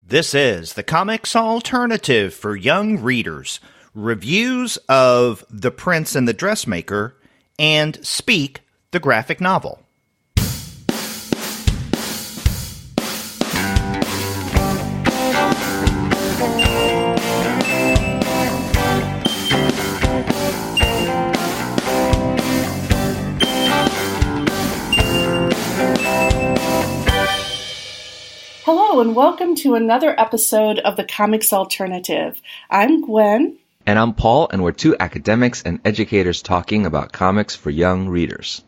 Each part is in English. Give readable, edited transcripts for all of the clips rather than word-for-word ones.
This is the Comics Alternative for young readers. Reviews of The Prince and the Dressmaker and Speak, the graphic novel. Hello, and welcome to another episode of the Comics Alternative. I'm Gwen. And I'm Paul, and we're two academics and educators talking about comics for young readers.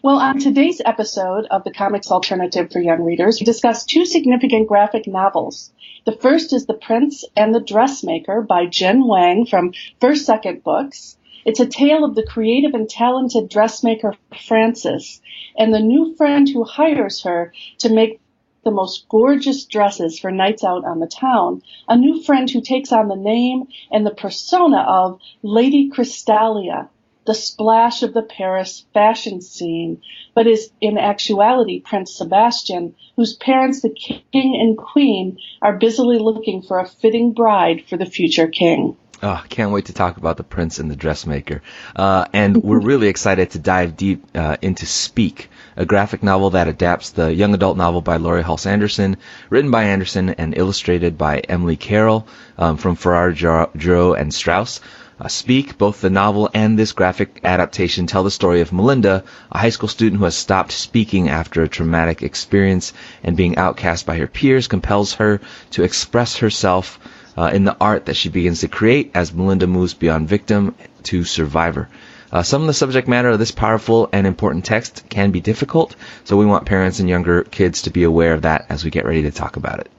Well, on today's episode of the Comics Alternative for Young Readers, we discuss two significant graphic novels. The first is The Prince and the Dressmaker by Jen Wang from First Second Books. It's a tale of the creative and talented dressmaker Frances and the new friend who hires her to make the most gorgeous dresses for nights out on the town, a new friend who takes on the name and the persona of Lady Crystalia, the splash of the Paris fashion scene, but is in actuality Prince Sebastian, whose parents, the king and queen, are busily looking for a fitting bride for the future king. Oh, can't wait to talk about The Prince and the Dressmaker. And we're really excited to dive deep into Speak, a graphic novel that adapts the young adult novel by Laurie Halse Anderson, written by Anderson and illustrated by Emily Carroll from Farrar, Giroux, and Straus. Speak, both the novel and this graphic adaptation tell the story of Melinda, a high school student who has stopped speaking after a traumatic experience, and being outcast by her peers compels her to express herself in the art that she begins to create as Melinda moves beyond victim to survivor. Some of the subject matter of this powerful and important text can be difficult, so we want parents and younger kids to be aware of that as we get ready to talk about it.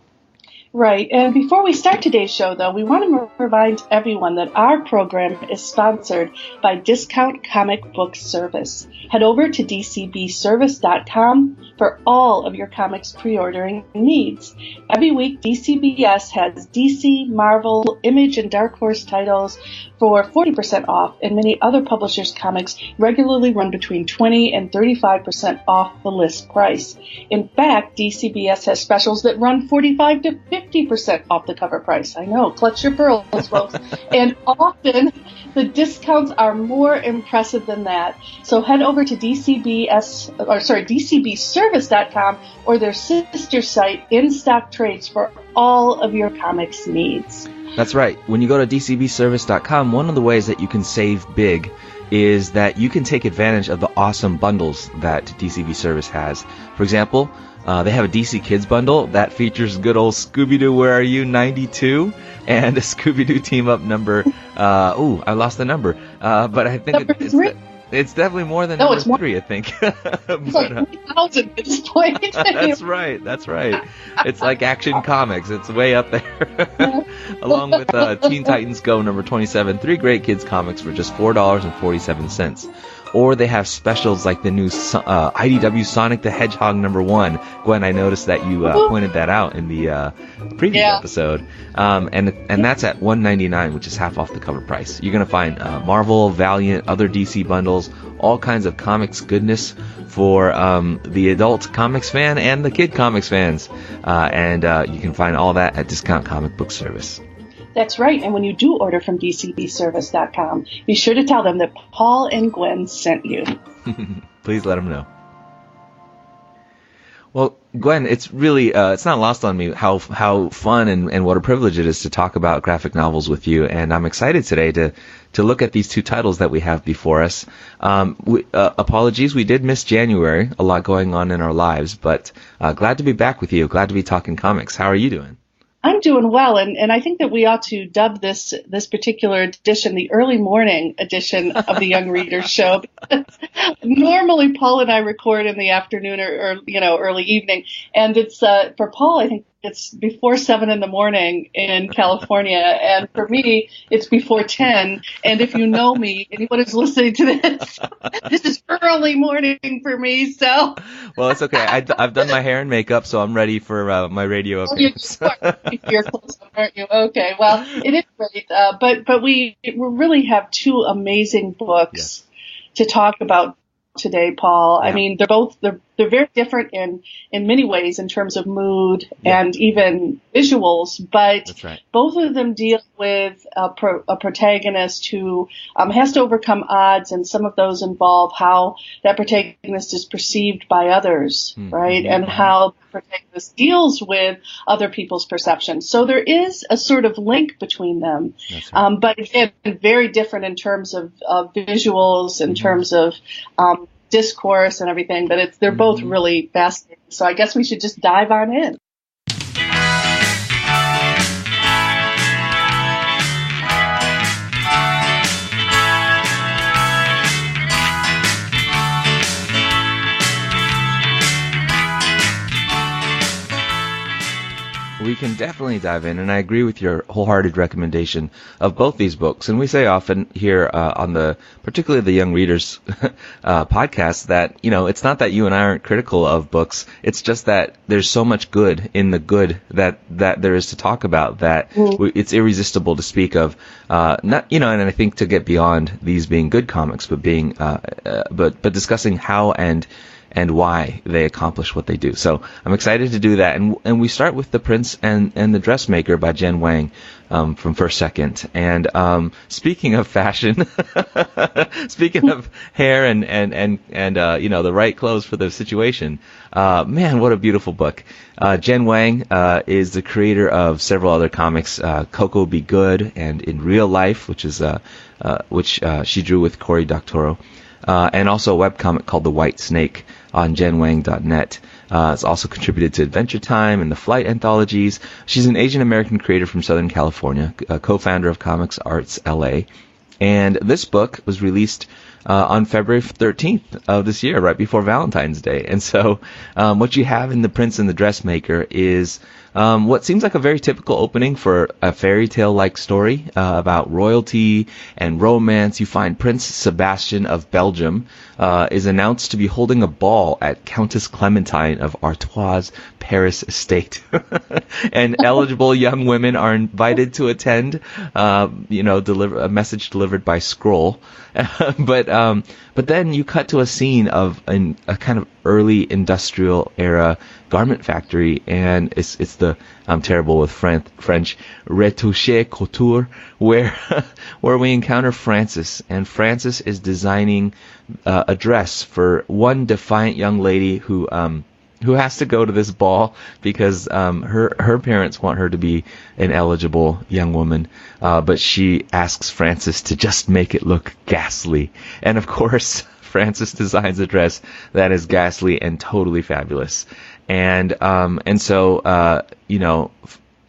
Right, and before we start today's show, though, we want to remind everyone that our program is sponsored by Discount Comic Book Service. Head over to dcbservice.com for all of your comics pre-ordering needs. Every week, DCBS has DC, Marvel, Image, and Dark Horse titles for 40% off, and many other publishers' comics regularly run between 20 and 35% off the list price. In fact, DCBS has specials that run 45 to 50% off the cover price. I know, clutch your pearls, folks. And often, the discounts are more impressive than that. So head over to DCBservice.com or their sister site, In Stock Trades, for all of your comics needs. That's right. When you go to dcbservice.com, one of the ways that you can save big is that you can take advantage of the awesome bundles that DCB Service has. For example, they have a DC Kids bundle that features good old Scooby-Doo Where Are You 92 and a Scooby-Doo Team Up number. I lost the number. But I think it's definitely more than number 3, I think. It's like 3,000 at this point. That's right. It's like Action Comics. It's way up there. Along with Teen Titans Go number 27, 3 great kids comics for just $4.47. Or they have specials like the new IDW Sonic the Hedgehog number 1. Gwen, I noticed that you pointed that out in the previous episode. And that's at $1.99, which is half off the cover price. You're going to find Marvel, Valiant, other DC bundles, all kinds of comics goodness for the adult comics fan and the kid comics fans. And you can find all that at Discount Comic Book Service. That's right, and when you do order from dcbservice.com, be sure to tell them that Paul and Gwen sent you. Please let them know. Well, Gwen, it's really it's not lost on me how fun and what a privilege it is to talk about graphic novels with you, and I'm excited today to look at these two titles that we have before us. Apologies, we did miss January, a lot going on in our lives, but glad to be back with you, glad to be talking comics. How are you doing? I'm doing well, and I think that we ought to dub this particular edition the early morning edition of the Young Readers Show. Normally, Paul and I record in the afternoon or early evening, and it's for Paul, I think it's before 7 in the morning in California, and for me, it's before 10. And if you know me, anyone who's listening to this, this is early morning for me. So, well, it's okay. I've done my hair and makeup, so I'm ready for my radio appearance. You're close, aren't you? Okay. Well, it is great, but we really have two amazing books to talk about today, Paul. Yeah. I mean, they're very different in many ways in terms of mood and even visuals, but That's right. both of them deal with a protagonist who has to overcome odds, and some of those involve how that protagonist is perceived by others, right? And how the protagonist deals with other people's perceptions. So there is a sort of link between them. That's right. But again, very different in terms of visuals, in terms of discourse and everything, but they're both really fascinating. So I guess we should just dive on in. We can definitely dive in, and I agree with your wholehearted recommendation of both these books. And we say often here on particularly the Young Readers podcast, that it's not that you and I aren't critical of books. It's just that there's so much good in the good that there is to talk about that it's irresistible to speak of. And I think to get beyond these being good comics, but being but discussing how and why they accomplish what they do. So I'm excited to do that. And we start with The Prince and the Dressmaker by Jen Wang from First Second. And speaking of fashion, speaking of hair and the right clothes for the situation, man, what a beautiful book. Jen Wang is the creator of several other comics, Coco Be Good and In Real Life, which she drew with Cory Doctorow. And also a webcomic called The White Snake on jenwang.net. It's also contributed to Adventure Time and the Flight anthologies. She's an Asian American creator from Southern California, a co-founder of Comics Arts LA. And this book was released on February 13th of this year, right before Valentine's Day. And so what you have in The Prince and the Dressmaker is what seems like a very typical opening for a fairy tale-like story about royalty and romance. You find Prince Sebastian of Belgium is announced to be holding a ball at Countess Clementine of Artois' Paris estate. And eligible young women are invited to attend, deliver a message delivered by scroll. But then you cut to a scene of a kind of early industrial era garment factory, and it's the I'm terrible with French retouché couture, where we encounter Frances, and Frances is designing a dress for one defiant young lady who has to go to this ball because her parents want her to be an eligible young woman, but she asks Frances to just make it look ghastly. And of course, Frances designs a dress that is ghastly and totally fabulous. And so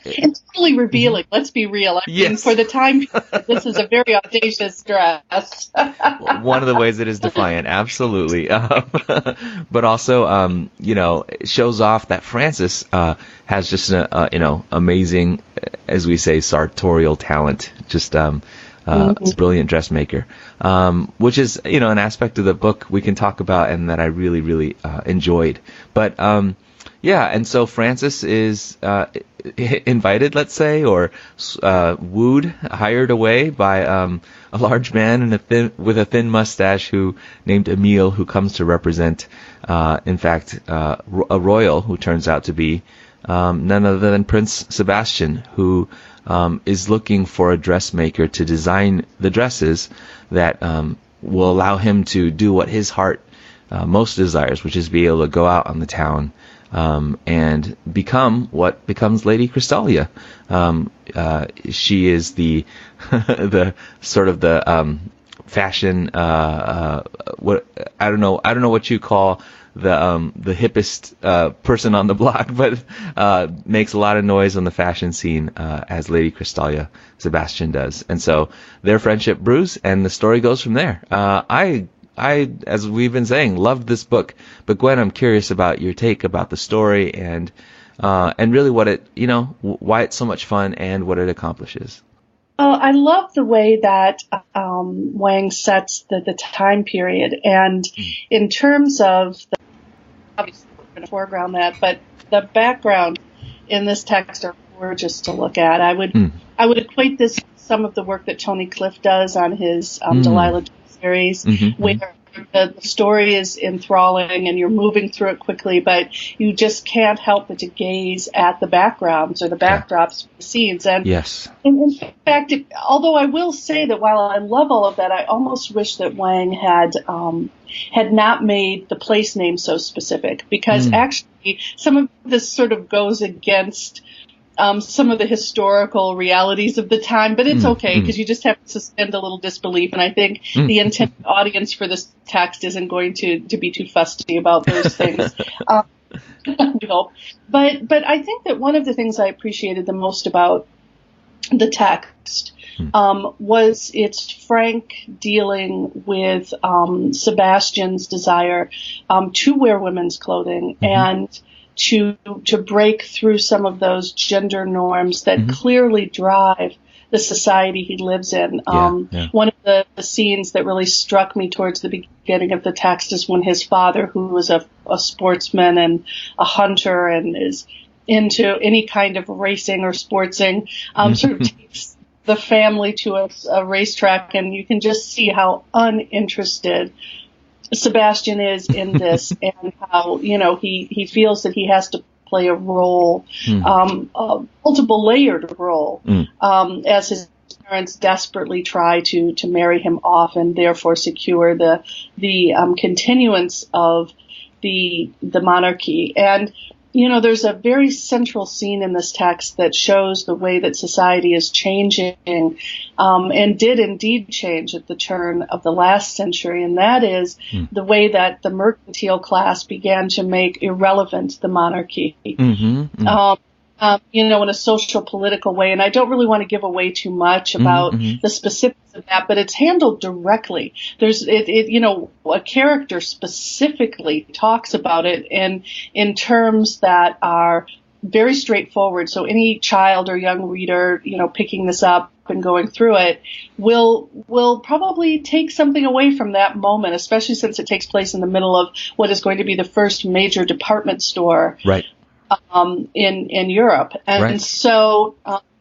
it's totally revealing. Let's be real. I mean, for the time, this is a very audacious dress. One of the ways it is defiant, absolutely. But also, it shows off that Frances has just an amazing, as we say, sartorial talent. Just brilliant dressmaker, which is an aspect of the book we can talk about and that I really, really enjoyed. But and so Frances is invited, let's say, or hired away by a large man with a thin mustache named Emile, who comes to represent, in fact, a royal who turns out to be none other than Prince Sebastian, who is looking for a dressmaker to design the dresses that will allow him to do what his heart most desires, which is be able to go out on the town and become what becomes Lady Crystalia. She is the the sort of the fashion. What I don't know what you call the hippest person on the block, but makes a lot of noise on the fashion scene as Lady Crystalia Sebastian does. And so their friendship brews, and the story goes from there. I, as we've been saying, loved this book. But Gwen, I'm curious about your take about the story and really what it, why it's so much fun and what it accomplishes. I love the way that Wang sets the time period, and in terms of obviously we're going to foreground that, but the background in this text are gorgeous to look at. I would equate this to some of the work that Tony Cliff does on his Delilah series, where the story is enthralling and you're moving through it quickly, but you just can't help but to gaze at the backgrounds or the backdrops of the scenes. And yes. in fact, although I will say that while I love all of that, I almost wish that Wang had not made the place name so specific, because actually some of this sort of goes against some of the historical realities of the time, but it's okay because you just have to suspend a little disbelief. And I think the intended audience for this text isn't going to be too fussy about those things. But I think that one of the things I appreciated the most about the text was its frank dealing with Sebastian's desire to wear women's clothing and to break through some of those gender norms that clearly drive the society he lives in. One of the scenes that really struck me towards the beginning of the text is when his father, who was a sportsman and a hunter and is into any kind of racing or sportsing, sort of takes the family to a racetrack, and you can just see how uninterested Sebastian is in this and how, he feels that he has to play a role, a multiple layered role, as his parents desperately try to marry him off and therefore secure the continuance of the monarchy. And there's a very central scene in this text that shows the way that society is changing, and did indeed change at the turn of the last century, and that is the way that the mercantile class began to make irrelevant the monarchy. In a social political way. And I don't really want to give away too much about the specifics of that, but it's handled directly. There's a character specifically talks about it in terms that are very straightforward. So any child or young reader, picking this up and going through it will probably take something away from that moment, especially since it takes place in the middle of what is going to be the first major department store. Right. In Europe. And so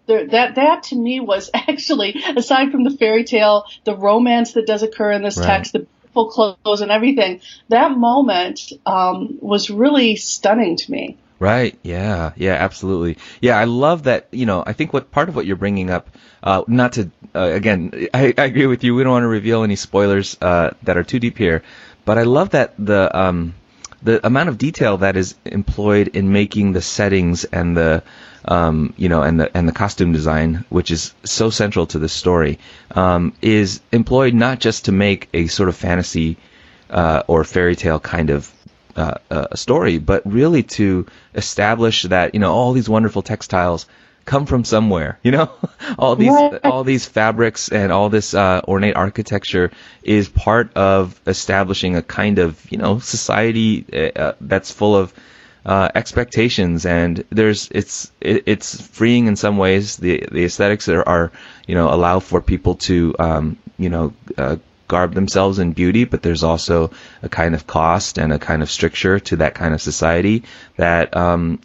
that to me was actually, aside from the fairy tale, the romance that does occur in this text, the beautiful clothes and everything, that moment was really stunning to me. Right. Yeah. Yeah, absolutely. Yeah, I love that, I think part of what you're bringing up, not to, again, I agree with you. We don't want to reveal any spoilers that are too deep here, but I love that the amount of detail that is employed in making the settings and the and the costume design, which is so central to the story, is employed not just to make a sort of fantasy or fairy tale kind of story, but really to establish that all these wonderful textiles come from somewhere. All these fabrics and all this ornate architecture is part of establishing a kind of society that's full of expectations, and it's freeing in some ways. The aesthetics are allow for people to garb themselves in beauty, but there's also a kind of cost and a kind of stricture to that kind of society that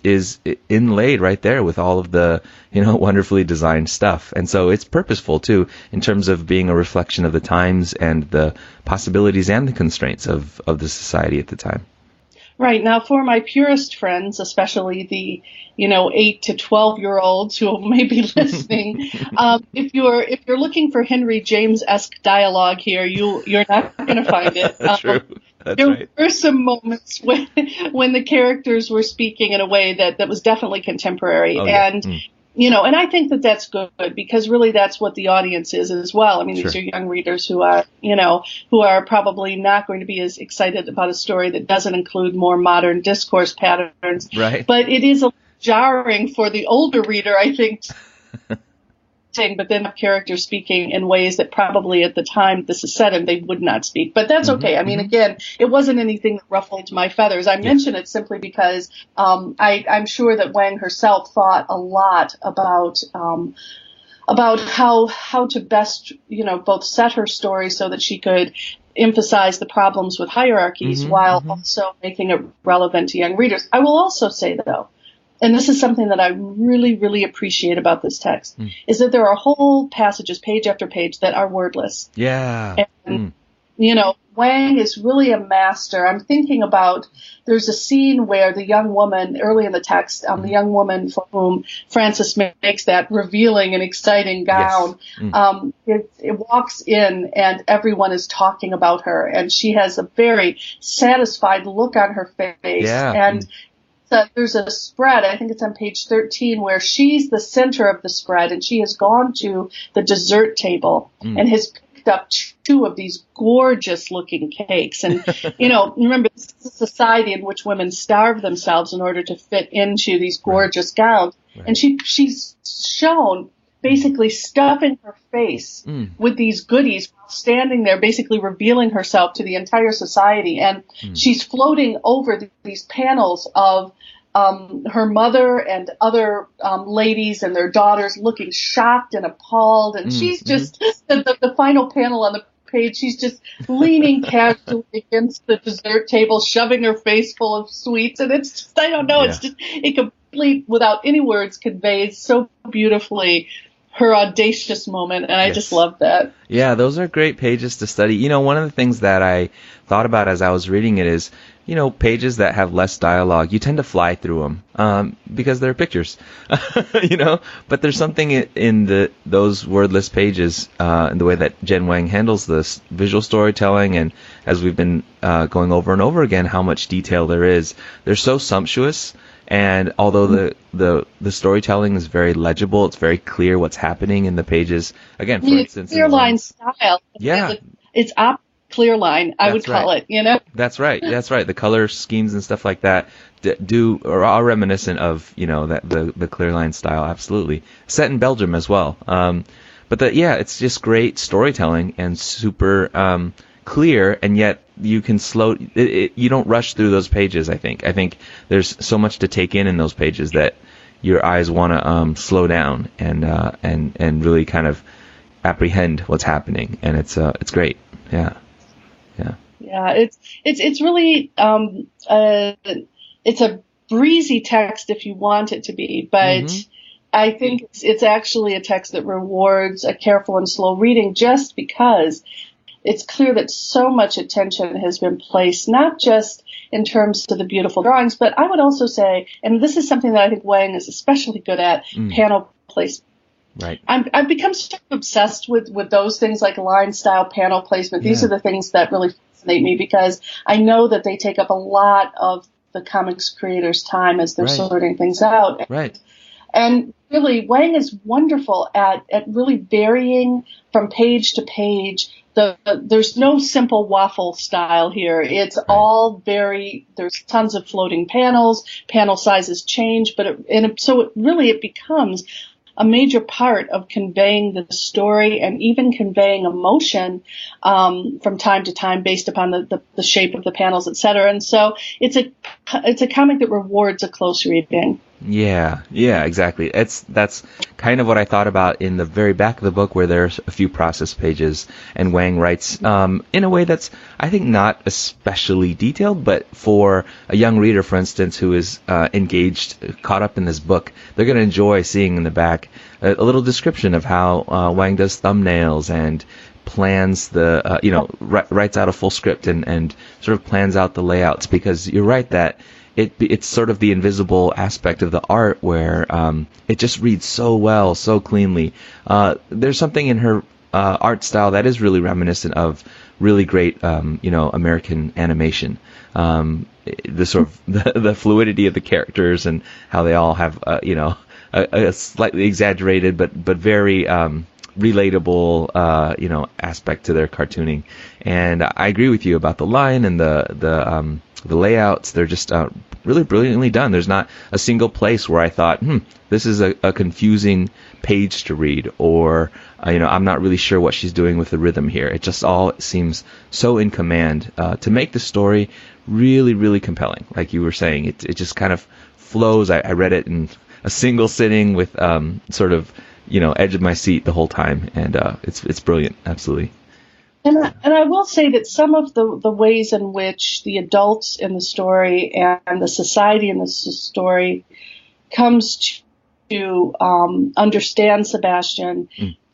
is inlaid right there with all of the wonderfully designed stuff. And so it's purposeful too in terms of being a reflection of the times and the possibilities and the constraints of the society at the time. Right. Now, for my purist friends, especially the 8 to 12-year-olds who may be listening, if you're looking for Henry James-esque dialogue here, you're not going to find it. True. That's there right. were some moments when the characters were speaking in a way that was definitely contemporary, and I think that that's good because really that's what the audience is as well. I mean, these are young readers who are probably not going to be as excited about a story that doesn't include more modern discourse patterns. Right. But it is a jarring for the older reader, I think, but then the characters speaking in ways that probably at the time this is set in, they would not speak. But that's okay. I mean, again, it wasn't anything that ruffled my feathers. I mention it simply because I'm sure that Wang herself thought a lot about how to best, both set her story so that she could emphasize the problems with hierarchies while also making it relevant to young readers. I will also say, though, and this is something that I really, really appreciate about this text, is that there are whole passages, page after page, that are wordless. Yeah. And, Wang is really a master. I'm thinking about, there's a scene where the young woman, early in the text, the young woman for whom Frances makes that revealing and exciting gown, it walks in and everyone is talking about her, and she has a very satisfied look on her face. And there's a spread, I think it's on page 13, where she's the center of the spread, and she has gone to the dessert table and has picked up 2 of these gorgeous looking cakes. And, remember, this is a society in which women starve themselves in order to fit into these gorgeous gowns. Right. And she's shown basically stuffing her face with these goodies, standing there basically revealing herself to the entire society. And she's floating over these panels of her mother and other ladies and their daughters looking shocked and appalled. And she's just, the final panel on the page, she's just leaning casually against the dessert table, shoving her face full of sweets. And it's just, I don't know, it's just a complete, without any words, conveys so beautifully her audacious moment, and I just love that. Yeah, those are great pages to study. One of the things that I thought about as I was reading it is, pages that have less dialogue, you tend to fly through them because they're pictures, But there's something in those wordless pages, in the way that Jen Wang handles this visual storytelling, and as we've been going over and over again, how much detail there is. They're so sumptuous. And although the storytelling is very legible, it's very clear what's happening in the pages. Again, for instance, clear line style. Yeah, it's clear line. I would call it. That's right. The color schemes and stuff like that are reminiscent of that the clear line style. Absolutely, set in Belgium as well. But it's just great storytelling and super clear, and yet you can you don't rush through those pages. I think there's so much to take in those pages that your eyes want to slow down and really kind of apprehend what's happening, and it's great. Yeah. It's really it's a breezy text if you want it to be, but I think it's actually a text that rewards a careful and slow reading, just because it's clear that so much attention has been placed, not just in terms of the beautiful drawings, but I would also say, and this is something that I think Wang is especially good at, panel placement. Right. I've become sort of obsessed with those things like line style, panel placement. These are the things that really fascinate me, because I know that they take up a lot of the comics creators' time as they're sorting things out. Right. And really, Wang is wonderful at really varying from page to page. There's no simple waffle style here. It's all there's tons of floating panels, panel sizes change, so it becomes a major part of conveying the story and even conveying emotion from time to time based upon the shape of the panels, etc. And so it's a comic that rewards a close reading. Yeah, exactly. That's kind of what I thought about in the very back of the book, where there's a few process pages, and Wang writes in a way that's, I think, not especially detailed, but for a young reader, for instance, who is caught up in this book, they're going to enjoy seeing in the back a little description of how Wang does thumbnails and plans writes out a full script and sort of plans out the layouts, because you're right that it's sort of the invisible aspect of the art where it just reads so well, so cleanly. There's something in her art style that is really reminiscent of really great, American animation. The sort of the fluidity of the characters and how they all have, a slightly exaggerated but very relatable, aspect to their cartooning. And I agree with you about the line and the layouts. They're just really brilliantly done. There's not a single place where I thought, this is a confusing page to read, or I'm not really sure what she's doing with the rhythm here. It just all seems so in command to make the story really, really compelling. Like you were saying, it just kind of flows. I read it in a single sitting with sort of edge of my seat the whole time, and it's brilliant, absolutely. And I will say that some of the ways in which the adults in the story and the society in the story comes to understand Sebastian,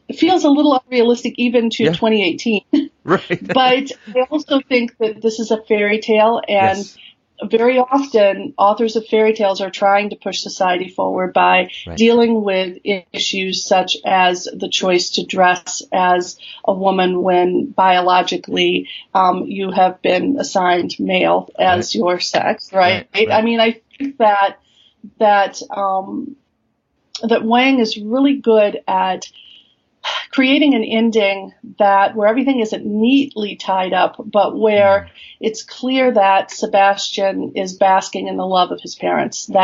it feels a little unrealistic even to 2018. Right. But I also think that this is a fairy tale, and Yes. very often authors of fairy tales are trying to push society forward by Right. dealing with issues such as the choice to dress as a woman when biologically you have been assigned male as your sex, right? I mean, I think that Wang is really good at creating an ending where everything isn't neatly tied up, but where it's clear that Sebastian is basking in the love of his parents. And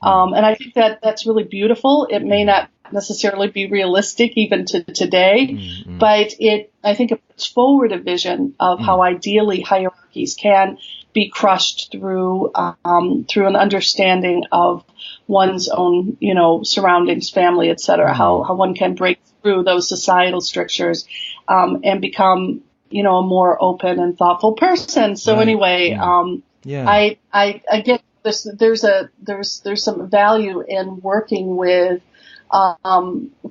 I think that's really beautiful. It may not necessarily be realistic even to today, but I think it puts forward a vision of how ideally hierarchies can be crushed through an understanding of one's own, surroundings, family, etc. How one can break through those societal strictures and become, a more open and thoughtful person. So anyway, I again, there's some value in working with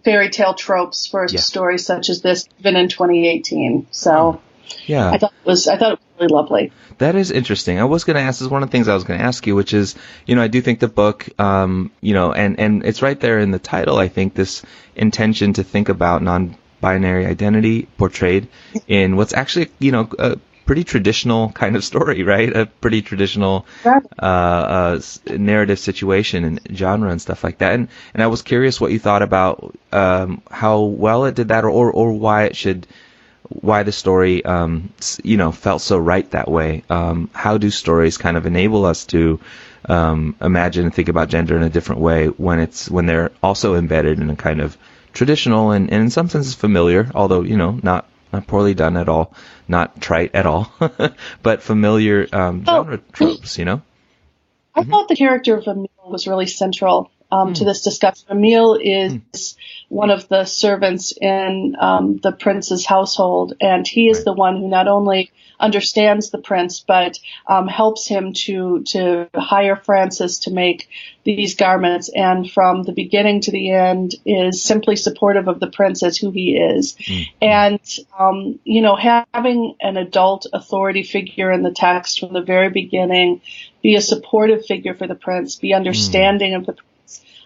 fairy tale tropes for stories such as this, even in 2018. So I thought it was really lovely. That is interesting. I was going to ask, this is one of the things I was going to ask you, which is, I do think the book, and it's right there in the title, I think, this intention to think about non-binary identity portrayed in what's actually, a pretty traditional kind of story, right? A pretty traditional narrative situation and genre and stuff like that. And I was curious what you thought about how well it did that, or why the story, felt so right that way. How do stories kind of enable us to imagine and think about gender in a different way when they're also embedded in a kind of traditional and in some senses familiar, although not poorly done at all, not trite at all, but familiar genre tropes. I thought the character of Emile was really central to this discussion. Emile is one of the servants in the prince's household, and he is the one who not only understands the prince, but helps him to hire Francis to make these garments, and from the beginning to the end is simply supportive of the prince as who he is. And, having an adult authority figure in the text from the very beginning, be a supportive figure for the prince, be understanding of the prince,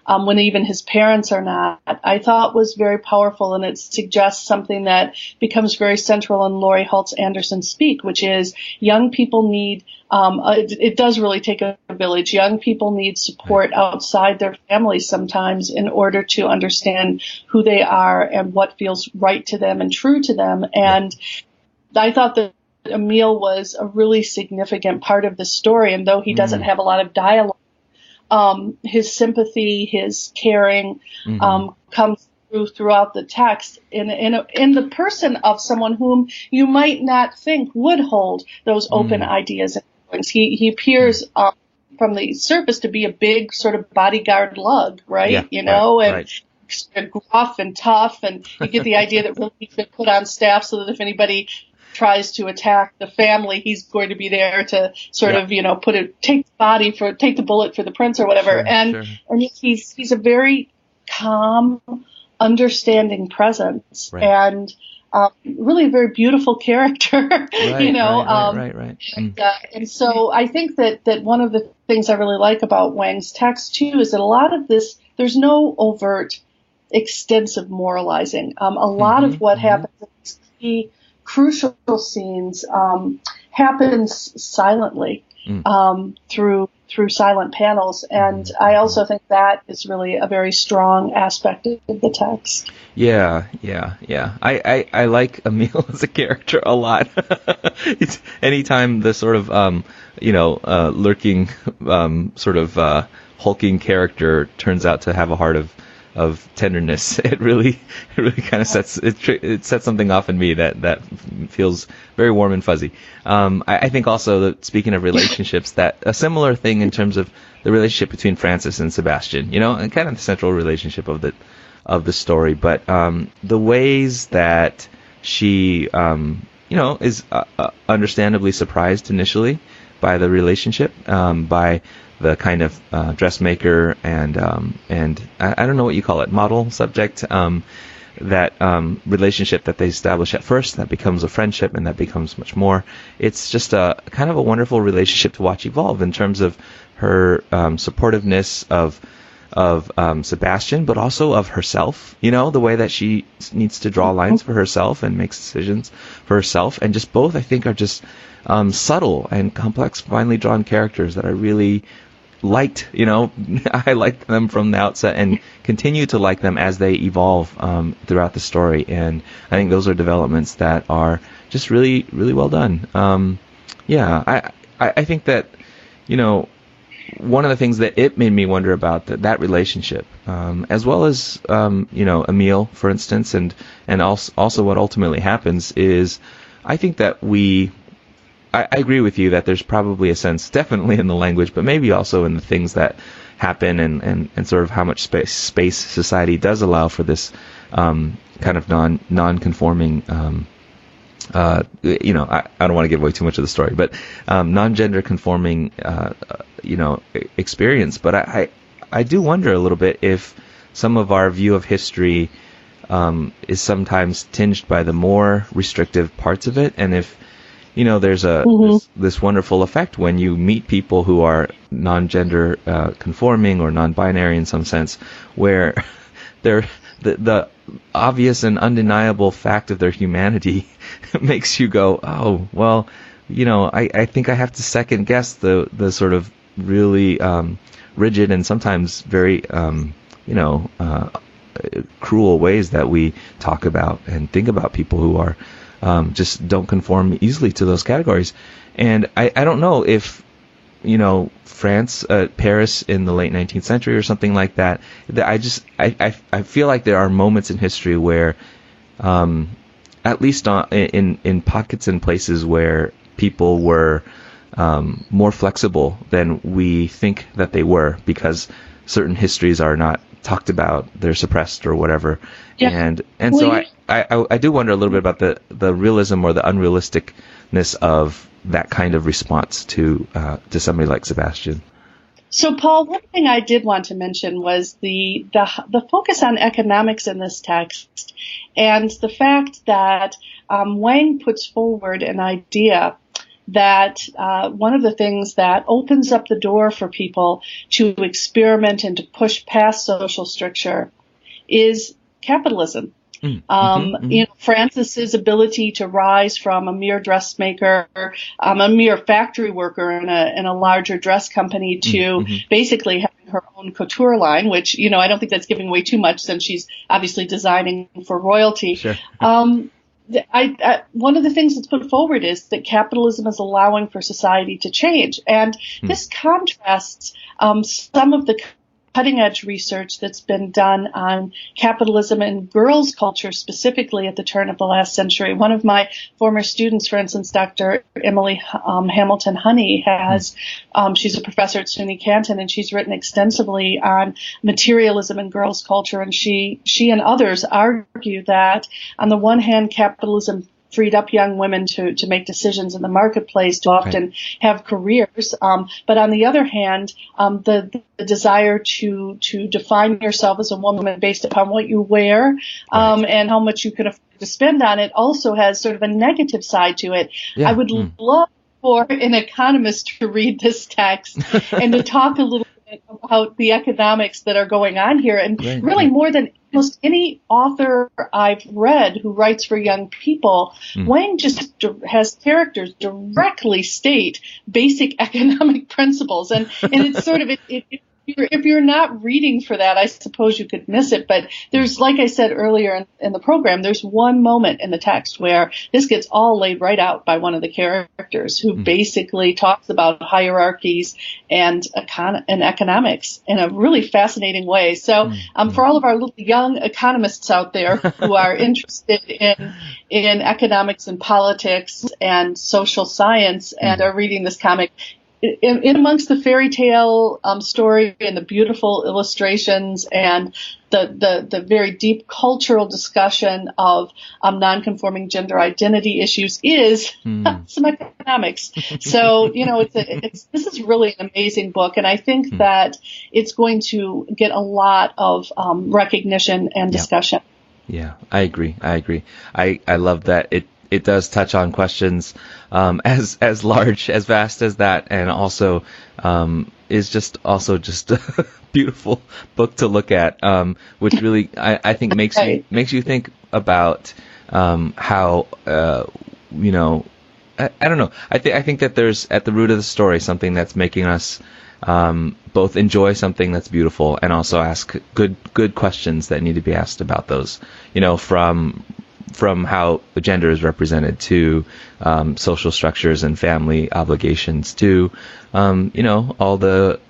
when even his parents are not, I thought was very powerful, and it suggests something that becomes very central in Laurie Halse Anderson's Speak, which is young people need, it does really take a village. Young people need support outside their families sometimes in order to understand who they are and what feels right to them and true to them. And I thought that Emile was a really significant part of the story, and though he doesn't have a lot of dialogue, his sympathy, his caring, comes throughout the text in the person of someone whom you might not think would hold those open ideas and feelings. He appears from the surface to be a big sort of bodyguard lug, right? And gruff and tough, and you get the idea that really he's been put on staff so that if anybody tries to attack the family, he's going to be there to sort of, take the bullet for the prince or whatever. And he's a very calm, understanding presence, and really a very beautiful character, And so I think that one of the things I really like about Wang's text too is that a lot of this, there's no overt, extensive moralizing. A lot of what happens in these key crucial scenes happens silently through silent panels, and I also think that is really a very strong aspect of the text. I like Emile as a character a lot. It's anytime the sort of lurking hulking character turns out to have a heart of tenderness, it really kind of sets something off in me that feels very warm and fuzzy. I think also that, speaking of relationships, that a similar thing in terms of the relationship between Francis and Sebastian, and kind of the central relationship of the story, but the ways that she is understandably surprised initially by the relationship, by the kind of dressmaker and I don't know what you call it, model subject relationship that they establish at first, that becomes a friendship, and that becomes much more. It's just a kind of a wonderful relationship to watch evolve in terms of her supportiveness of Sebastian, but also of herself, the way that she needs to draw lines for herself and makes decisions for herself. And just both, I think, are just subtle and complex, finely drawn characters that I really liked. I liked them from the outset and continue to like them as they evolve throughout the story. And I think those are developments that are just really, really well done. I think that, one of the things that it made me wonder about that relationship, as well as Emile, for instance, and also what ultimately happens is, I think that I agree with you that there's probably a sense, definitely in the language, but maybe also in the things that happen and sort of how much space society does allow for this kind of non-conforming. I don't want to give away too much of the story, but non-gender conforming, experience. But I do wonder a little bit if some of our view of history is sometimes tinged by the more restrictive parts of it, and if there's this wonderful effect when you meet people who are non-gender conforming or non-binary in some sense, where they're the obvious and undeniable fact of their humanity makes you go, oh, well, I think I have to second guess the sort of really rigid and sometimes very, cruel ways that we talk about and think about people who are just don't conform easily to those categories. And I don't know if, France, Paris in the late 19th century or something like that, I feel like there are moments in history where, at least in pockets and places where people were more flexible than we think that they were, because certain histories are not talked about, they're suppressed or whatever. Yeah. And so I do wonder a little bit about the realism or the unrealisticness of that kind of response to somebody like Sebastian. So, Paul, one thing I did want to mention was the focus on economics in this text, and the fact that Wang puts forward an idea that one of the things that opens up the door for people to experiment and to push past social structure is capitalism. Francis's ability to rise from a mere dressmaker, a mere factory worker in a larger dress company to basically having her own couture line, which, I don't think that's giving away too much since she's obviously designing for royalty. Sure. One of the things that's put forward is that capitalism is allowing for society to change. And this contrasts some of the cutting-edge research that's been done on capitalism and girls' culture specifically at the turn of the last century. One of my former students, for instance, Dr. Emily Hamilton Honey, she's a professor at SUNY Canton, and she's written extensively on materialism and girls' culture, and she and others argue that, on the one hand, capitalism freed up young women to make decisions in the marketplace, to often have careers. But on the other hand, the desire to define yourself as a woman based upon what you wear, and how much you can afford to spend on it also has sort of a negative side to it. Yeah. I would love for an economist to read this text and to talk a little bit about the economics that are going on here. And really more than almost any author I've read who writes for young people, Wang just has characters directly state basic economic principles. And it's sort of, if you're not reading for that, I suppose you could miss it. But there's, like I said earlier in the program, there's one moment in the text where this gets all laid right out by one of the characters who basically talks about hierarchies and economics in a really fascinating way. So for all of our little young economists out there who are interested in economics and politics and social science and are reading this comic, in amongst the fairy tale story and the beautiful illustrations and the very deep cultural discussion of non-conforming gender identity issues is some economics. So, this is really an amazing book, and I think that it's going to get a lot of recognition and discussion. Yeah, I agree. I love that it does touch on questions as large, as vast as that, and also is just a beautiful book to look at, which really I think makes you think about how I don't know. I think that there's at the root of the story something that's making us both enjoy something that's beautiful and also ask good questions that need to be asked about those. From how gender is represented to social structures and family obligations to all the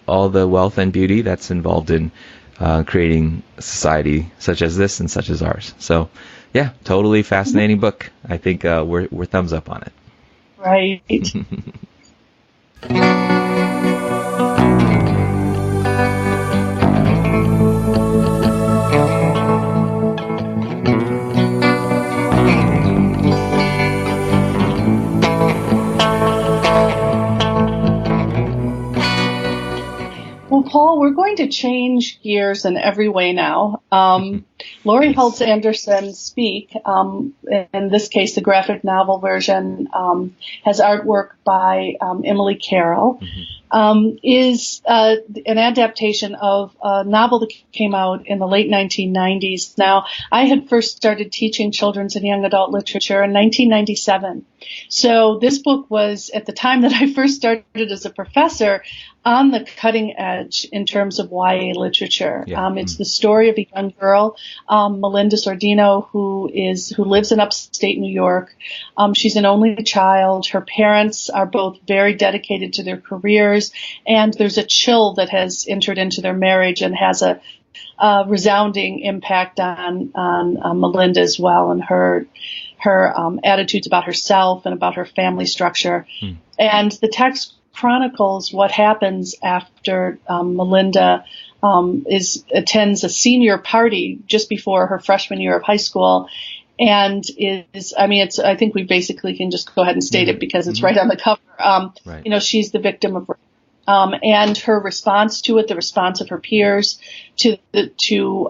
wealth and beauty that's involved in creating a society such as this and such as ours. So yeah, totally fascinating book. I think we're thumbs up on it. Right. Well, Paul, we're going to change gears in every way now. Laurie Halse Anderson Speak, in this case the graphic novel version, has artwork by Emily Carroll, is an adaptation of a novel that came out in the late 1990s. Now, I had first started teaching children's and young adult literature in 1997. So this book was, at the time that I first started as a professor, on the cutting edge in terms of YA literature. Yeah. It's the story of a young girl, Melinda Sordino, who lives in upstate New York. She's an only child. Her parents are both very dedicated to their careers, and there's a chill that has entered into their marriage and has a resounding impact on Melinda as well, and her attitudes about herself and about her family structure. And the text chronicles what happens after Melinda attends a senior party just before her freshman year of high school, and I think we basically can just go ahead and state it because it's right on the cover. Right. She's the victim of and her response to it, the response of her peers to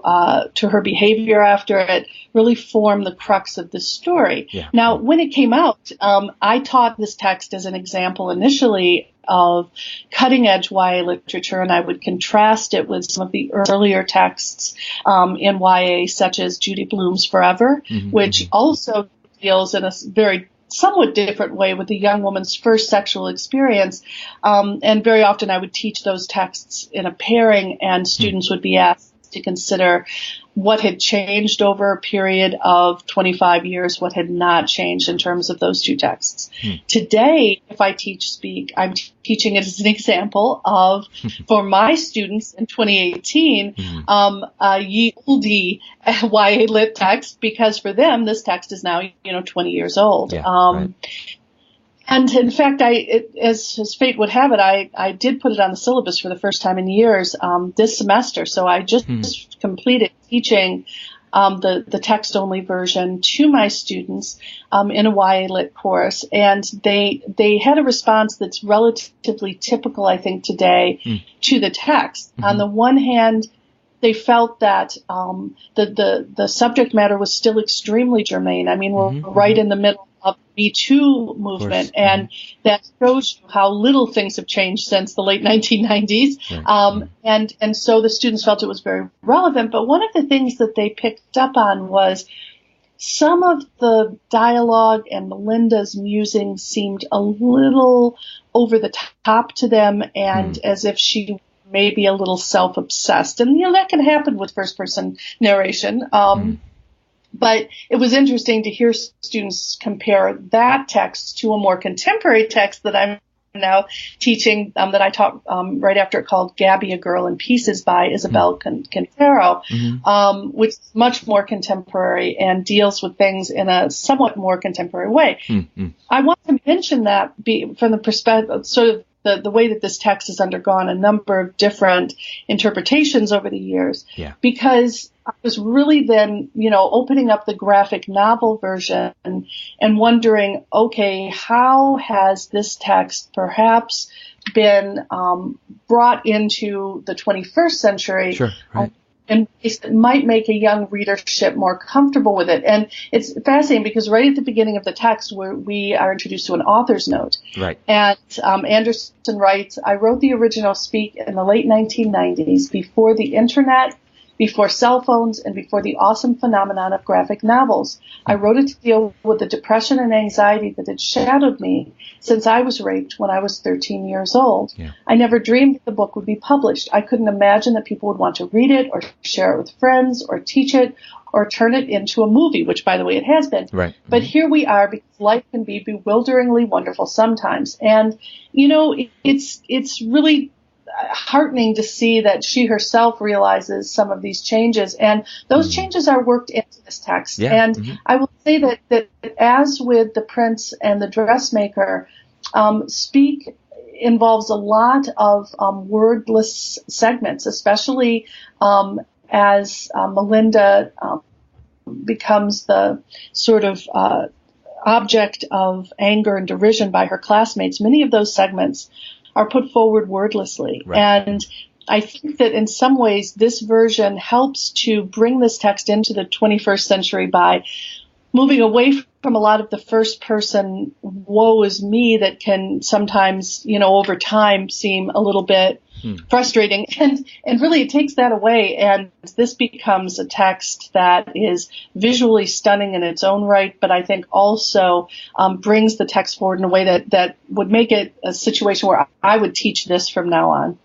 her behavior after it, really form the crux of the story. Yeah. Now, when it came out, I taught this text as an example initially of cutting-edge YA literature, and I would contrast it with some of the earlier texts in YA, such as Judy Blume's Forever, which also deals in a very somewhat different way with a young woman's first sexual experience. And very often I would teach those texts in a pairing, and students would be asked to consider what had changed over a period of 25 years, what had not changed in terms of those two texts. Today, if I teach Speak, I'm teaching it as an example of, for my students in 2018, ye olde YA lit text, because for them, this text is now, 20 years old. Yeah, right. And in fact, as fate would have it, I did put it on the syllabus for the first time in years this semester. So I just completed teaching the text-only version to my students in a YA lit course, and they had a response that's relatively typical, I think, today to the text. On the one hand, they felt that the subject matter was still extremely germane. I mean, we're right in the middle of the Me Too movement, and that shows you how little things have changed since the late 1990s. And so the students felt it was very relevant. But one of the things that they picked up on was some of the dialogue and Melinda's musing seemed a little over the top to them, and as if she may be a little self-obsessed. And, that can happen with first-person narration. But it was interesting to hear students compare that text to a more contemporary text that I'm now teaching, that I taught right after it, called Gabby, a Girl in Pieces by Isabel Quintero, which is much more contemporary and deals with things in a somewhat more contemporary way. I want to mention that from the perspective, sort of the way that this text has undergone a number of different interpretations over the years, because I was really then, opening up the graphic novel version and wondering, okay, how has this text perhaps been brought into the 21st century? Sure, right. in ways that might make a young readership more comfortable with it. And it's fascinating because right at the beginning of the text, we are introduced to an author's note. Right. And Anderson writes, I wrote the original Speak in the late 1990s, before the internet, before cell phones, and before the awesome phenomenon of graphic novels. I wrote it to deal with the depression and anxiety that had shadowed me since I was raped when I was 13 years old. Yeah. I never dreamed the book would be published. I couldn't imagine that people would want to read it or share it with friends or teach it or turn it into a movie, which, by the way, it has been. Right. But here we are, because life can be bewilderingly wonderful sometimes. And, it's really heartening to see that she herself realizes some of these changes, and those changes are worked into this text. Yeah. And I will say that as with The Prince and the Dressmaker, Speak involves a lot of wordless segments, especially as Melinda becomes the sort of object of anger and derision by her classmates. Many of those segments are put forward wordlessly. Right. And I think that in some ways this version helps to bring this text into the 21st century by moving away from a lot of the first person woe is me that can sometimes, over time seem a little bit frustrating. And really it takes that away, and this becomes a text that is visually stunning in its own right, but I think also brings the text forward in a way that would make it a situation where I would teach this from now on.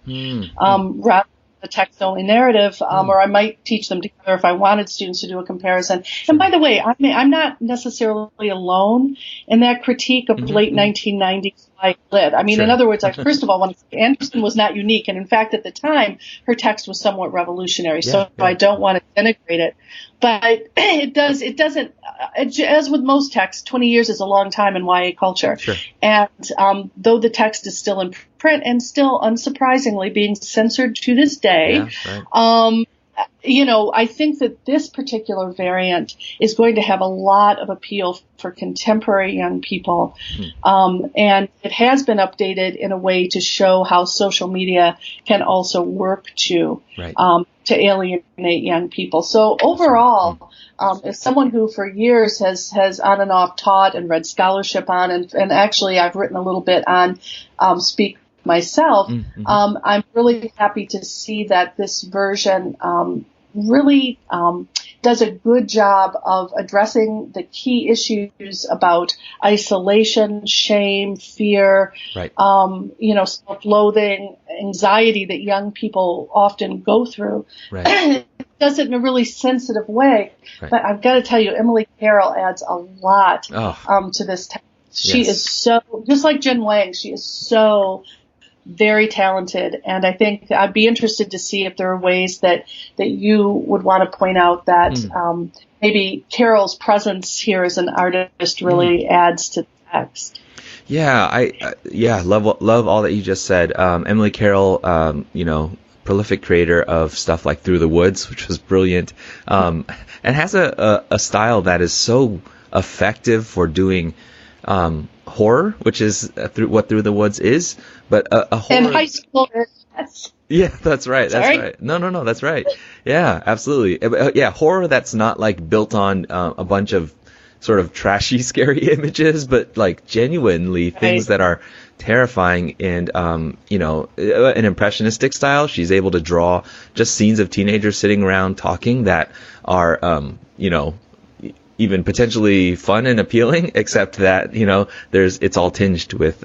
Rather than a text-only narrative, or I might teach them together if I wanted students to do a comparison. And by the way, I'm not necessarily alone in that critique of late 1990s lit. I mean, in other words, I first of all want to say Anderson was not unique, and in fact, at the time, her text was somewhat revolutionary. So I don't want to denigrate it, but it doesn't. As with most texts, 20 years is a long time in YA culture. Sure. And though the text is still in print and still, unsurprisingly, being censored to this day, I think that this particular variant is going to have a lot of appeal for contemporary young people. And it has been updated in a way to show how social media can also work to alienate young people. So overall, as someone who for years has on and off taught and read scholarship on, and actually I've written a little bit on Speak myself, I'm really happy to see that this version really does a good job of addressing the key issues about isolation, shame, fear, self-loathing, anxiety that young people often go through. It does it in a really sensitive way. But I've got to tell you, Emily Carroll adds a lot to this text. She is so, just like Jen Wang, she is so very talented, and I think I'd be interested to see if there are ways that you would want to point out that maybe Carol's presence here as an artist really adds to the text. Yeah, I love all that you just said. Emily Carroll, prolific creator of stuff like Through the Woods, which was brilliant, and has a style that is so effective for doing horror, which is what Through the Woods is, but a horror. And high school. Yeah, that's right. That's right. No, that's right. Yeah, absolutely. Yeah, horror that's not like built on a bunch of sort of trashy, scary images, but like genuinely things that are terrifying and, an impressionistic style. She's able to draw just scenes of teenagers sitting around talking that are, even potentially fun and appealing, except that, it's all tinged with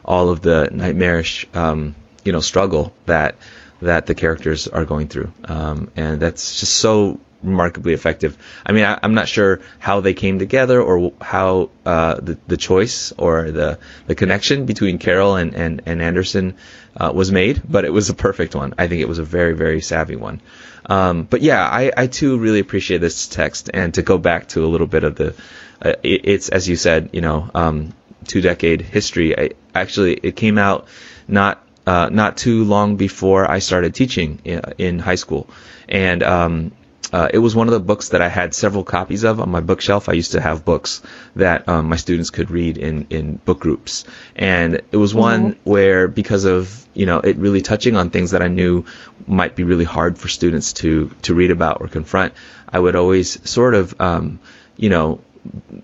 all of the nightmarish, struggle that the characters are going through. And that's just so remarkably effective. I mean, I'm not sure how they came together or how the choice or the connection between Carroll and Anderson was made, but it was a perfect one. I think it was a very, very savvy one. But yeah, I too really appreciate this text, and to go back to a little bit of it's, as you said, 2-decade history. It came out not too long before I started teaching in high school, and it was one of the books that I had several copies of on my bookshelf. I used to have books that my students could read in book groups. And it was one where, because of, it really touching on things that I knew might be really hard for students to read about or confront, I would always sort of,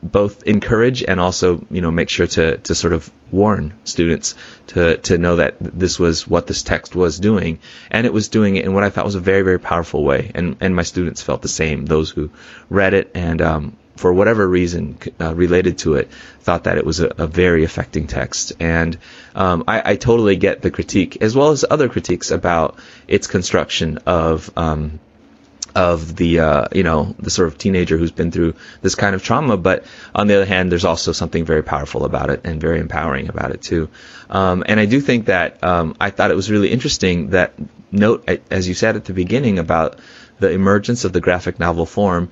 both encourage and also, make sure to sort of warn students to know that this was what this text was doing. And it was doing it in what I thought was a very, very powerful way. And my students felt the same. Those who read it and, for whatever reason, related to it, thought that it was a very affecting text. And I totally get the critique, as well as other critiques about its construction of the the sort of teenager who's been through this kind of trauma. But on the other hand, there's also something very powerful about it and very empowering about it too. And I do think that I thought it was really interesting that note, as you said at the beginning, about the emergence of the graphic novel form,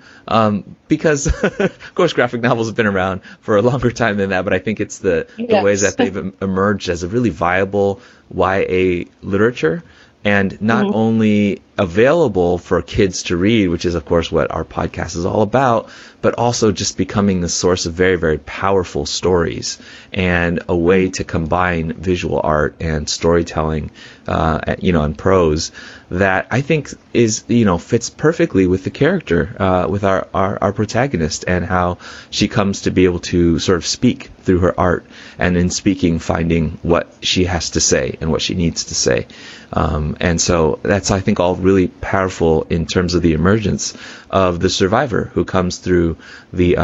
because of course graphic novels have been around for a longer time than that, but I think it's the ways that they've emerged as a really viable YA literature. And not only available for kids to read, which is, of course, what our podcast is all about, but also just becoming the source of very, very powerful stories and a way to combine visual art and storytelling, and prose that I think is, fits perfectly with the character, with our protagonist, and how she comes to be able to sort of speak through her art, and in speaking, finding what she has to say and what she needs to say. And so that's, I think, all really powerful in terms of the emergence of the survivor who comes through the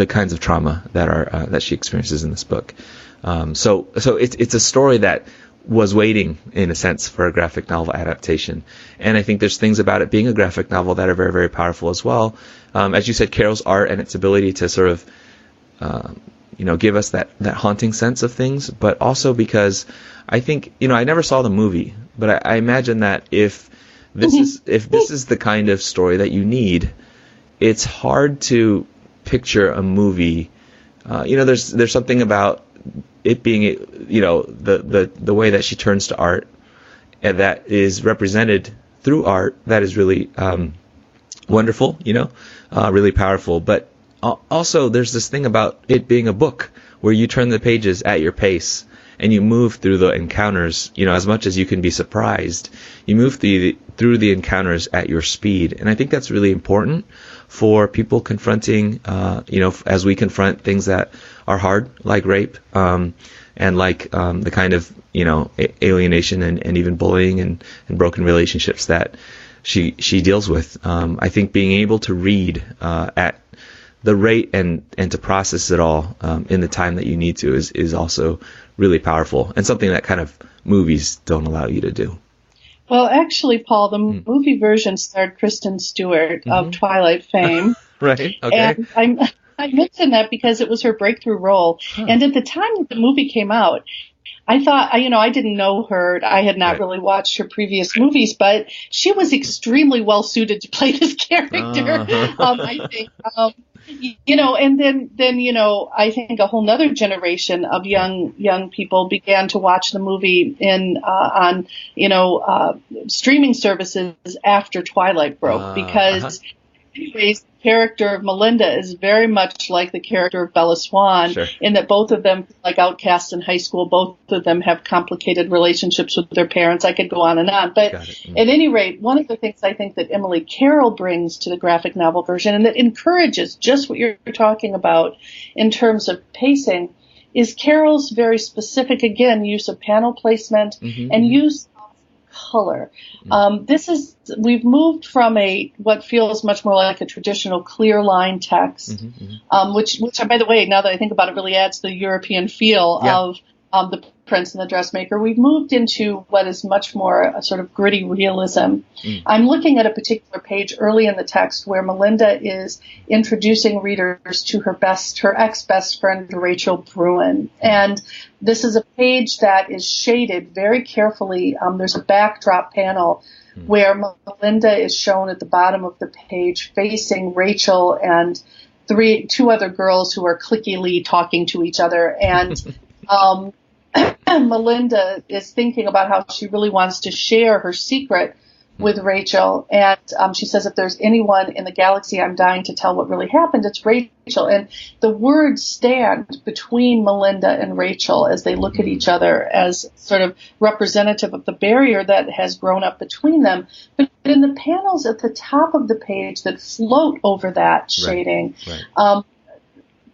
kinds of trauma that she experiences in this book. So it's a story that was waiting, in a sense, for a graphic novel adaptation. And I think there's things about it being a graphic novel that are very, very powerful as well. As you said, Carroll's art and its ability to sort of give us that haunting sense of things, but also because I think, I never saw the movie, but I imagine that if this is the kind of story that you need, it's hard to picture a movie. There's something about it being, the way that she turns to art, and that is represented through art, that is really wonderful, really powerful. But also, there's this thing about it being a book where you turn the pages at your pace and you move through the encounters, as much as you can be surprised, you move through the encounters at your speed. And I think that's really important for people confronting, as we confront things that are hard, like rape, and like the kind of, alienation and even bullying and broken relationships that she deals with. I think being able to read at the rate and to process it all in the time that you need to is also really powerful, and something that kind of movies don't allow you to do. Well, actually, Paul, the movie version starred Kristen Stewart of Twilight fame. Right. Okay. And I mentioned that because it was her breakthrough role. And at the time that the movie came out, I thought, I didn't know her. I had not really watched her previous movies, but she was extremely well suited to play this character. I think, and then, I think a whole nother generation of young people began to watch the movie on streaming services after Twilight broke, because anyways, the character of Melinda is very much like the character of Bella Swan, in that both of them, like outcasts in high school, both of them have complicated relationships with their parents. I could go on and on. But at any rate, one of the things I think that Emily Carroll brings to the graphic novel version, and that encourages just what you're talking about in terms of pacing, is Carroll's very specific, again, use of panel placement and use color. We've moved from what feels much more like a traditional clear line text, which by the way, now that I think about it, really adds the European feel of the Prince and the Dressmaker. We've moved into what is much more a sort of gritty realism. I'm looking at a particular page early in the text where Melinda is introducing readers to her ex-best friend, Rachel Bruin. And this is a page that is shaded very carefully. There's a backdrop panel where Melinda is shown at the bottom of the page facing Rachel and two other girls who are clickily talking to each other. And Melinda is thinking about how she really wants to share her secret with Rachel. And she says, if there's anyone in the galaxy I'm dying to tell what really happened, it's Rachel. And the words stand between Melinda and Rachel as they look at each other as sort of representative of the barrier that has grown up between them. But in the panels at the top of the page that float over that shading,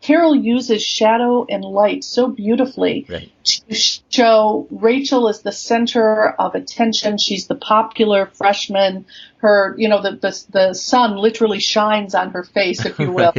Carroll uses shadow and light so beautifully to show Rachel as the center of attention. She's the popular freshman. Her, the sun literally shines on her face, if you will.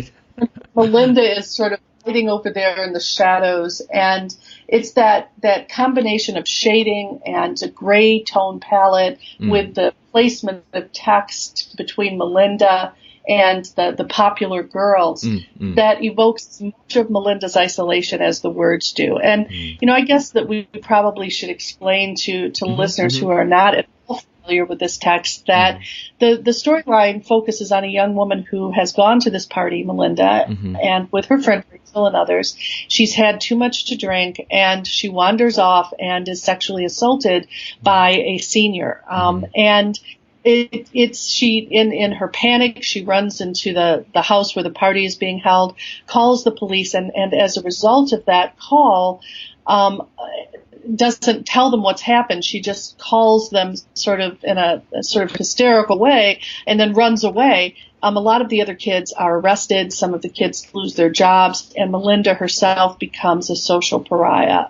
Melinda is sort of hiding over there in the shadows, and it's that combination of shading and a gray tone palette with the placement of text between Melinda and the popular girls that evokes much of Melinda's isolation as the words do. And, I guess that we probably should explain to listeners who are not at all familiar with this text that the storyline focuses on a young woman who has gone to this party, Melinda, and with her friend Rachel and others. She's had too much to drink, and she wanders off and is sexually assaulted by a senior. And she in her panic, she runs into the house where the party is being held, calls the police, and as a result of that call, doesn't tell them what's happened. She just calls them sort of in a sort of hysterical way and then runs away. A lot of the other kids are arrested. Some of the kids lose their jobs, and Melinda herself becomes a social pariah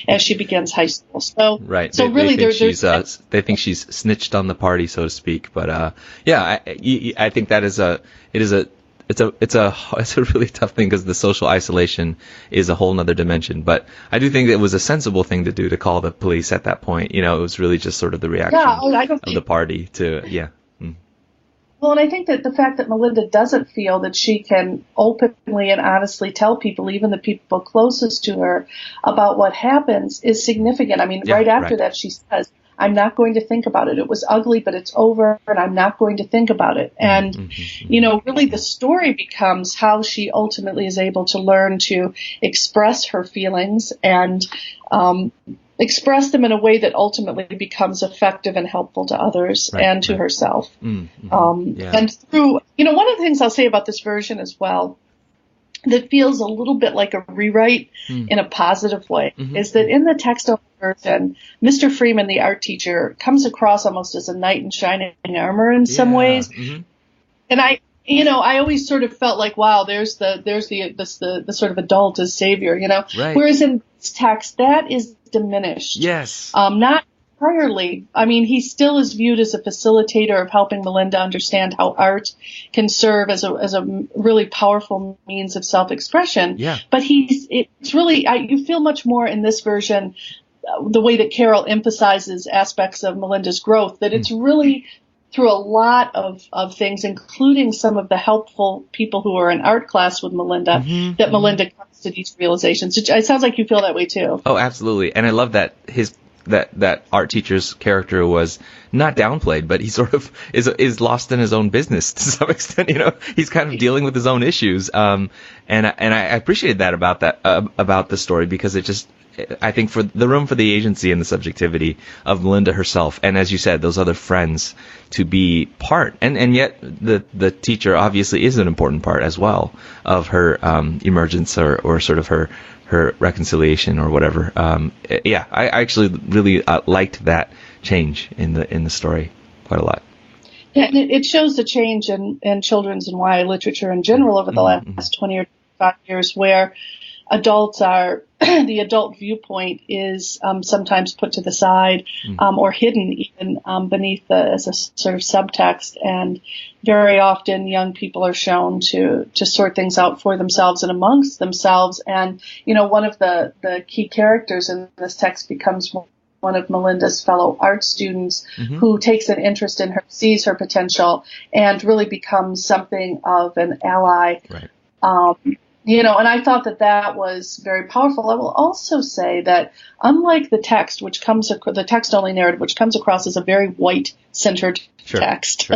as she begins high school. So, they think she's snitched on the party, so to speak. But I think that it's a really tough thing because the social isolation is a whole nother dimension. But I do think it was a sensible thing to do to call the police at that point. It was really just sort of the reaction of the party to Well, and I think that the fact that Melinda doesn't feel that she can openly and honestly tell people, even the people closest to her, about what happens is significant. I mean, after that, she says, I'm not going to think about it. It was ugly, but it's over, and I'm not going to think about it. And, really the story becomes how she ultimately is able to learn to express her feelings and express them in a way that ultimately becomes effective and helpful to others and to herself. And through, one of the things I'll say about this version as well that feels a little bit like a rewrite in a positive way is that in the text-only version, Mr. Freeman, the art teacher, comes across almost as a knight in shining armor in some ways. And I always sort of felt like, wow, there's the sort of adult as savior, Whereas in this text, that is diminished. Yes. Not entirely. I mean, he still is viewed as a facilitator of helping Melinda understand how art can serve as a really powerful means of self-expression. Yeah. But it's really, you feel much more in this version, the way that Carroll emphasizes aspects of Melinda's growth, that it's really through a lot of things, including some of the helpful people who are in art class with Melinda, that Melinda comes to these realizations. It sounds like you feel that way too. Oh, absolutely. And I love that that art teacher's character was not downplayed, but he sort of is lost in his own business to some extent. He's kind of dealing with his own issues. And I appreciated that about the story, because it just, I think, for the room for the agency and the subjectivity of Melinda herself, and as you said, those other friends to be part, and yet the teacher obviously is an important part as well of her emergence or sort of her reconciliation or whatever. I actually really liked that change in the story quite a lot. Yeah, and it shows the change in children's and YA literature in general over the last 20 or 25 years, where adults are, the adult viewpoint is sometimes put to the side or hidden even beneath as a sort of subtext. And very often young people are shown to sort things out for themselves and amongst themselves. And, one of the key characters in this text becomes one of Melinda's fellow art students who takes an interest in her, sees her potential, and really becomes something of an ally. Right. And I thought that was very powerful. I will also say that unlike the text, the text-only narrative, which comes across as a very white-centered text,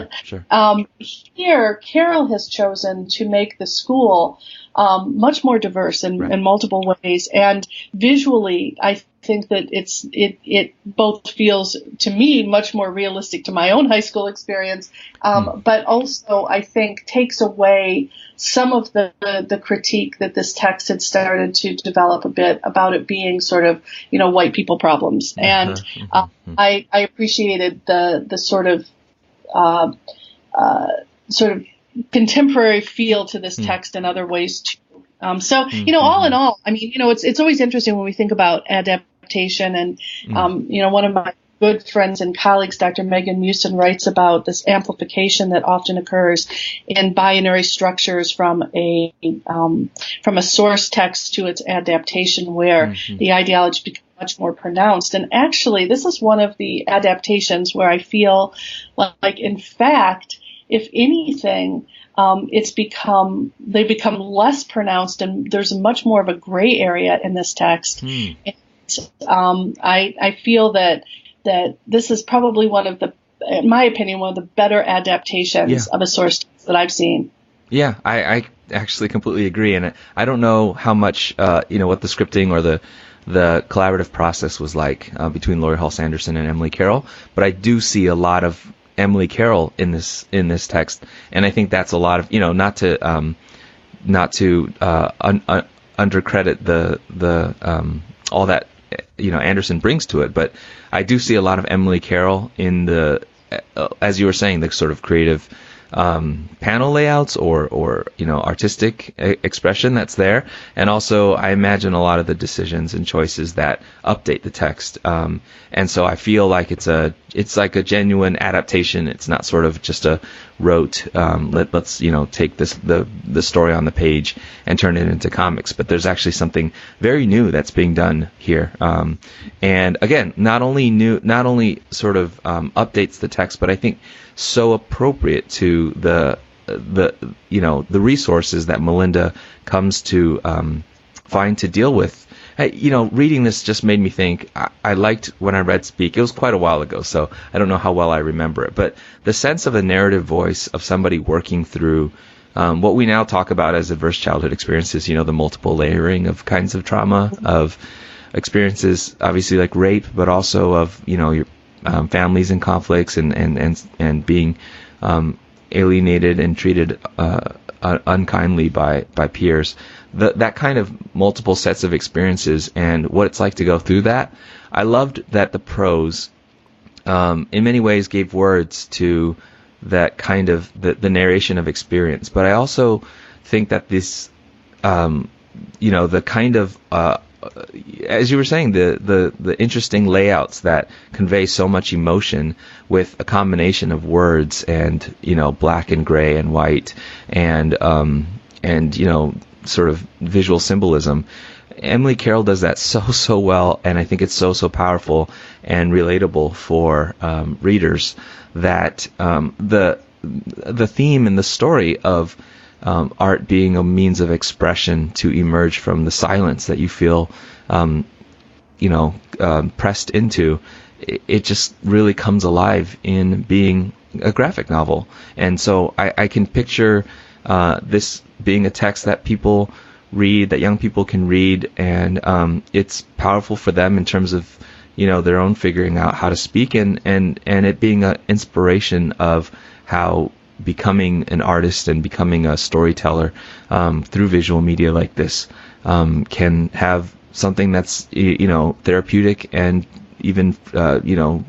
here Carroll has chosen to make the school much more diverse in multiple ways. And visually, I think that it both feels to me much more realistic to my own high school experience, but also I think takes away some of the critique that this text had started to develop a bit about it being sort of, white people problems. And I appreciated the sort of contemporary feel to this text in other ways too. All in all, I mean, it's always interesting when we think about adaptation, and one of my good friends and colleagues, Dr. Megan Musin, writes about this amplification that often occurs in binary structures from a source text to its adaptation, where the ideology becomes much more pronounced. And actually, this is one of the adaptations where I feel like in fact, if anything, they become less pronounced, and there's much more of a gray area in this text. And, I feel that this is probably in my opinion, one of the better adaptations of a source text that I've seen. Yeah, I actually completely agree, and I don't know how much what the scripting or the collaborative process was like between Laurie Halse Anderson and Emily Carroll, but I do see a lot of Emily Carroll in this text, and I think that's a lot of not to undercredit the all that Anderson brings to it, but I do see a lot of Emily Carroll in the as you were saying, the sort of creative panel layouts or artistic expression that's there, and also I imagine a lot of the decisions and choices that update the text, and so I feel like it's like a genuine adaptation. It's not sort of just a rote let's take the story on the page and turn it into comics, but there's actually something very new that's being done here, and again, not only sort of updates the text, but I think so appropriate to the resources that Melinda comes to find to deal with. Reading this just made me think. I liked when I read Speak. It was quite a while ago, so I don't know how well I remember it. But the sense of a narrative voice of somebody working through what we now talk about as adverse childhood experiences, the multiple layering of kinds of trauma, of experiences, obviously like rape, but also of, your families and conflicts and being alienated and treated unkindly by peers. That kind of multiple sets of experiences and what it's like to go through that. I loved that the prose in many ways gave words to that kind of the narration of experience. But I also think that this, the kind of as you were saying, the interesting layouts that convey so much emotion with a combination of words and black and gray and white and sort of visual symbolism. Emily Carroll does that so well, and I think it's so powerful and relatable for readers that the theme and the story of art being a means of expression to emerge from the silence that you feel, pressed into, it just really comes alive in being a graphic novel. And so I can picture this being a text that people read, that young people can read, and it's powerful for them in terms of their own figuring out how to speak, and it being an inspiration of how becoming an artist and becoming a storyteller through visual media like this can have something that's therapeutic and even freeing,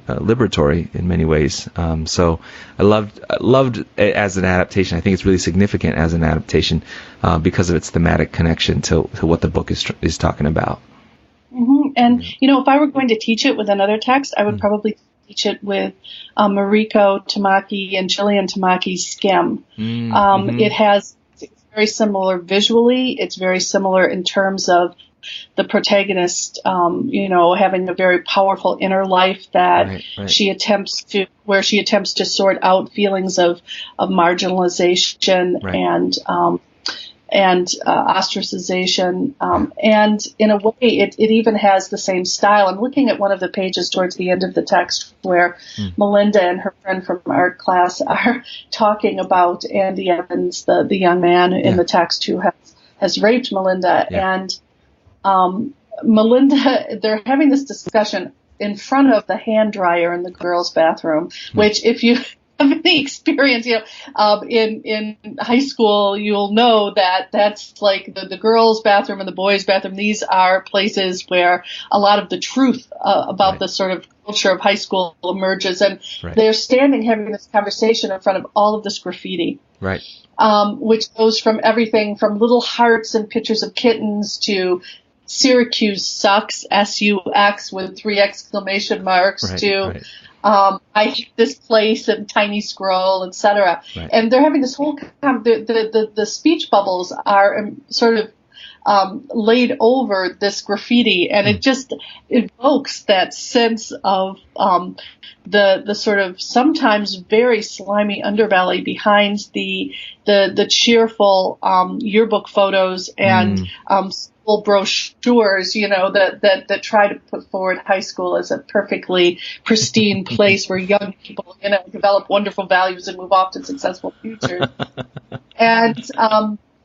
liberatory in many ways. So I loved it as an adaptation. I think it's really significant as an adaptation because of its thematic connection to what the book is talking about. Mm-hmm. And if I were going to teach it with another text, I would probably teach it with Mariko Tamaki and Jillian Tamaki's Skim. It's very similar visually. It's very similar in terms of the protagonist, having a very powerful inner life that she attempts to sort out feelings of marginalization and ostracization. And in a way, it even has the same style. I'm looking at one of the pages towards the end of the text where Melinda and her friend from art class are talking about Andy Evans, the young man in the text who has raped Melinda. And Melinda, they're having this discussion in front of the hand dryer in the girls' bathroom, which if you have any experience, in high school, you'll know that that's like the girls' bathroom and the boys' bathroom. These are places where a lot of the truth about the sort of culture of high school emerges. And they're standing having this conversation in front of all of this graffiti. Right. Which goes from everything from little hearts and pictures of kittens to Syracuse sucks, S-U-X with 3 exclamation marks, I hate this place and tiny scroll, etc. And they're having this whole the speech bubbles are sort of laid over this graffiti, and it just evokes that sense of the sort of sometimes very slimy underbelly behind the cheerful yearbook photos and school brochures, that try to put forward high school as a perfectly pristine place where young people, develop wonderful values and move off to successful futures. And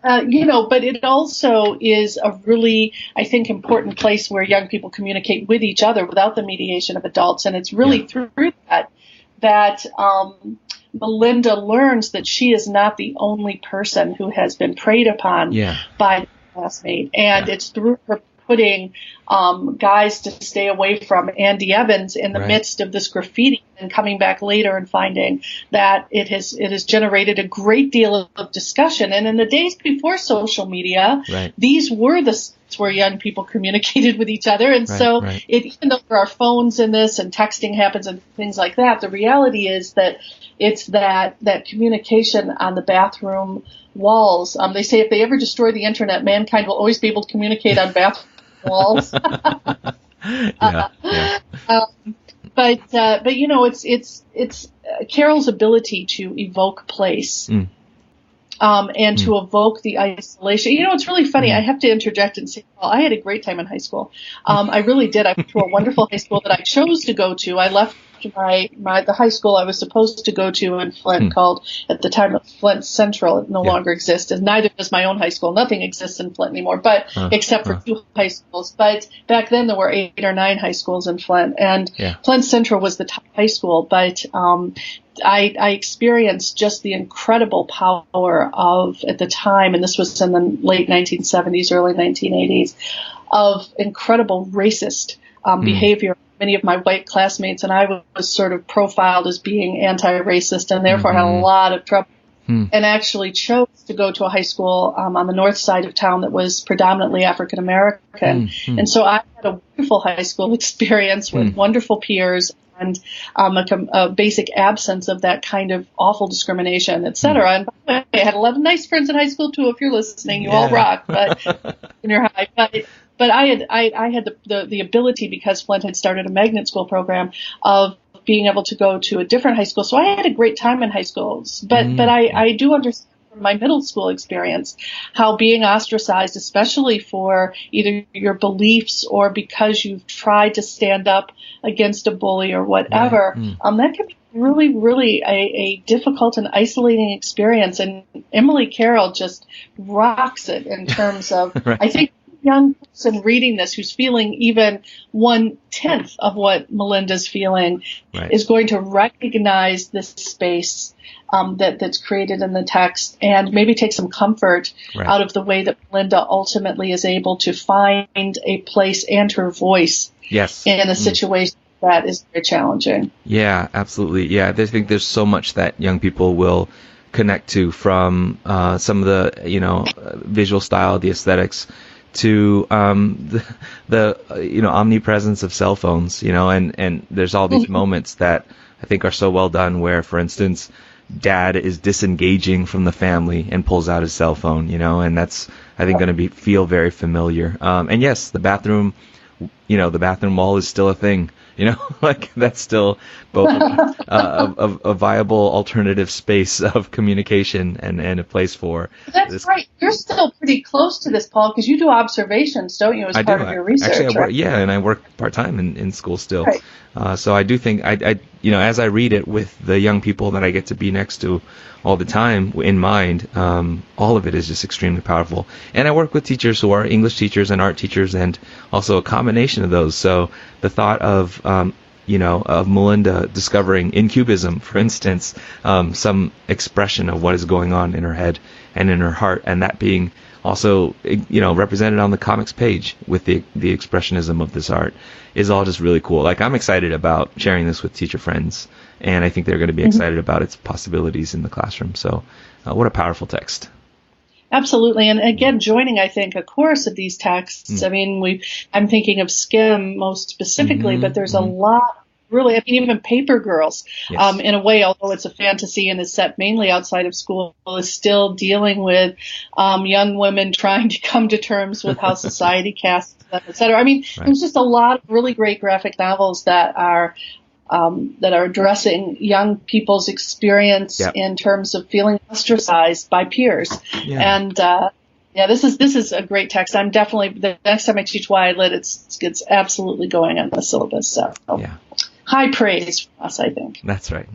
but it also is a really, I think, important place where young people communicate with each other without the mediation of adults. And it's really through that Melinda learns that she is not the only person who has been preyed upon by the classmate. And it's through her putting guys to stay away from Andy Evans in the midst of this graffiti, and coming back later and finding that it has generated a great deal of discussion. And in the days before social media, these were the sites where young people communicated with each other. And even though there are phones in this and texting happens and things like that, the reality is that it's that communication on the bathroom walls. They say if they ever destroy the internet, mankind will always be able to communicate on bathroom walls. But it's Carroll's ability to evoke place, and to evoke the isolation. It's really funny. I have to interject and say, well, I had a great time in high school. I really did. I went to a wonderful high school that I chose to go to. I left the high school I was supposed to go to in Flint, called at the time Flint Central. It no longer exists, and neither does my own high school. Nothing exists in Flint anymore, but except for 2 high schools. But back then there were 8 or 9 high schools in Flint, and Flint Central was the top high school. But I experienced just the incredible power of, at the time, and this was in the late 1970s, early 1980s, of incredible racist behavior. Many of my white classmates and I was sort of profiled as being anti-racist, and therefore had a lot of trouble, and actually chose to go to a high school on the north side of town that was predominantly African American. And so I had a wonderful high school experience with wonderful peers, and a basic absence of that kind of awful discrimination, et cetera. And by the way, I had a lot of nice friends in high school too. If you're listening, you all rock. But junior high, but I had the ability, because Flint had started a magnet school program, of being able to go to a different high school. So I had a great time in high schools. But I do understand from my middle school experience how being ostracized, especially for either your beliefs or because you've tried to stand up against a bully or whatever, that can be really, really a difficult and isolating experience. And Emily Carroll just rocks it in terms of, I think, young person reading this who's feeling even 1/10 of what Melinda's feeling is going to recognize this space that's created in the text, and maybe take some comfort out of the way that Melinda ultimately is able to find a place and her voice in a situation that is very challenging. Yeah, absolutely. Yeah, I think there's so much that young people will connect to, from some of the visual style, the aesthetics, to the omnipresence of cell phones, and there's all these moments that I think are so well done, where, for instance, dad is disengaging from the family and pulls out his cell phone, and that's, I think, going to feel very familiar. And yes, the bathroom wall is still a thing. like that's still both a viable alternative space of communication and a place for. That's this. Right. You're still pretty close to this, Paul, because you do observations, don't you, as part of your research? Actually, I work, right? and I work part-time in school still. Right. So I do think, as I read it with the young people that I get to be next to all the time in mind, all of it is just extremely powerful. And I work with teachers who are English teachers and art teachers, and also a combination of those. So the thought of Melinda discovering in Cubism, for instance, some expression of what is going on in her head and in her heart, and that being also, represented on the comics page with the expressionism of this art, is all just really cool. Like, I'm excited about sharing this with teacher friends, and I think they're going to be excited about its possibilities in the classroom. So, what a powerful text. Absolutely. And again, joining, I think, a chorus of these texts. I mean, I'm thinking of Skim most specifically, but there's a lot, really, I mean, even Paper Girls, Yes. In a way, although it's a fantasy and is set mainly outside of school, is still dealing with young women trying to come to terms with how society casts them, et cetera. I mean, there's just a lot of really great graphic novels that are addressing young people's experience in terms of feeling ostracized by peers. Yeah. And this is a great text. I'm definitely, the next time I teach Why I Lit, it's absolutely going on the syllabus. So high praise for us, I think. That's right.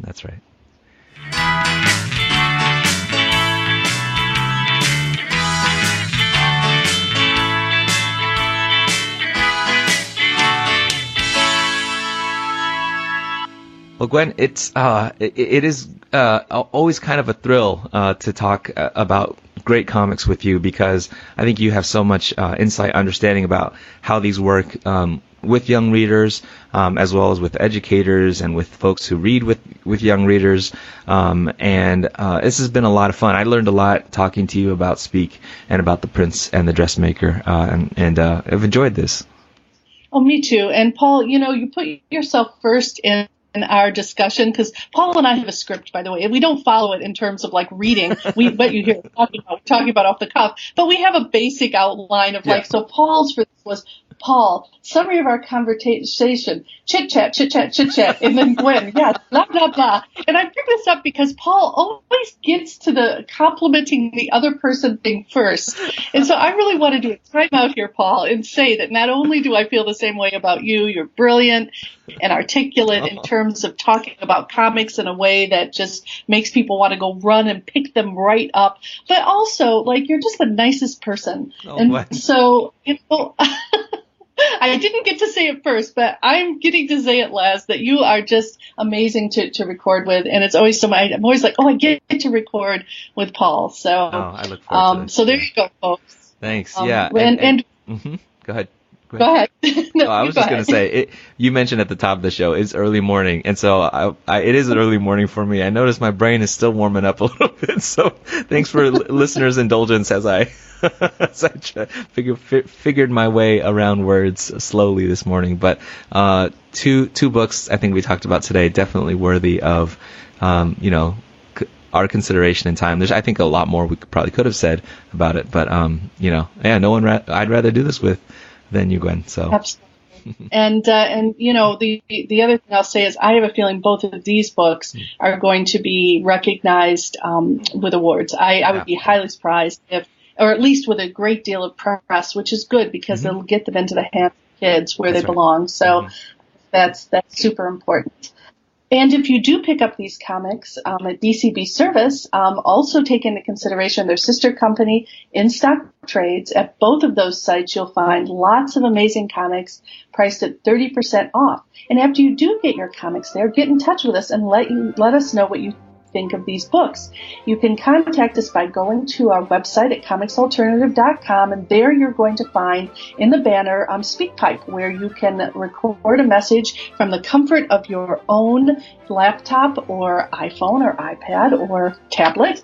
Well, Gwen, it is always kind of a thrill to talk about great comics with you, because I think you have so much insight, understanding about how these work with young readers, as well as with educators and with folks who read with young readers. And this has been a lot of fun. I learned a lot talking to you about Speak and about The Prince and the Dressmaker, and I've enjoyed this. Oh, me too. And Paul, you put yourself first in our discussion, because Paul and I have a script, by the way, and we don't follow it in terms of like reading. What you hear talking about off the cuff, but we have a basic outline of so Paul's for this was, Paul, summary of our conversation, chit chat, and then Gwen, blah, blah, blah. And I picked this up because Paul always gets to the complimenting the other person thing first. And so I really want to do a time out here, Paul, and say that not only do I feel the same way about you, you're brilliant and articulate in terms of talking about comics in a way that just makes people want to go run and pick them right up, but also, like, you're just the nicest person. So, I didn't get to say it first, but I'm getting to say it last, that you are just amazing to record with. And it's always I'm always like, I get to record with Paul. So, I look forward to this. So there you go, folks. Thanks. Go ahead. Go ahead. No, I was just going to say, you mentioned at the top of the show, it's early morning, and so it is an early morning for me. I notice my brain is still warming up a little bit, so thanks for listeners' indulgence as I figured my way around words slowly this morning. But two books I think we talked about today, definitely worthy of our consideration and time. There's, I think, a lot more we could have said about it, but no one I'd rather do this with than you, Gwen. So absolutely. And the other thing I'll say is I have a feeling both of these books are going to be recognized with awards. I would be highly surprised if, or at least with a great deal of press, which is good because they'll get them into the hands of kids where they belong. So that's super important. And if you do pick up these comics at DCB Service, also take into consideration their sister company, In Stock Trades. At both of those sites, you'll find lots of amazing comics priced at 30% off. And after you do get your comics there, get in touch with us and let us know what you think of these books. You can contact us by going to our website at comicsalternative.com, and there you're going to find in the banner SpeakPipe, where you can record a message from the comfort of your own laptop or iPhone or iPad or tablet,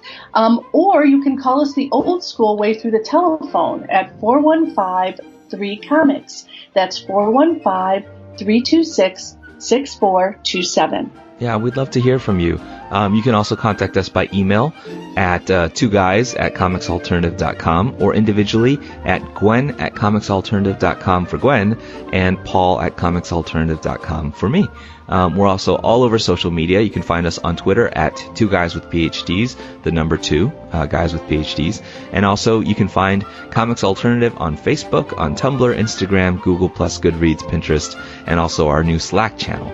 or you can call us the old school way through the telephone at 415-3-COMICS. That's 415-326-6427. Yeah, we'd love to hear from you. You can also contact us by email at 2guys@comicsalternative.com or individually at Gwen@comicsalternative.com for Gwen and Paul@comicsalternative.com for me. We're also all over social media. You can find us on Twitter at 2guyswithphds, the number 2, guys with PhDs. And also you can find Comics Alternative on Facebook, on Tumblr, Instagram, Google+, Goodreads, Pinterest, and also our new Slack channel.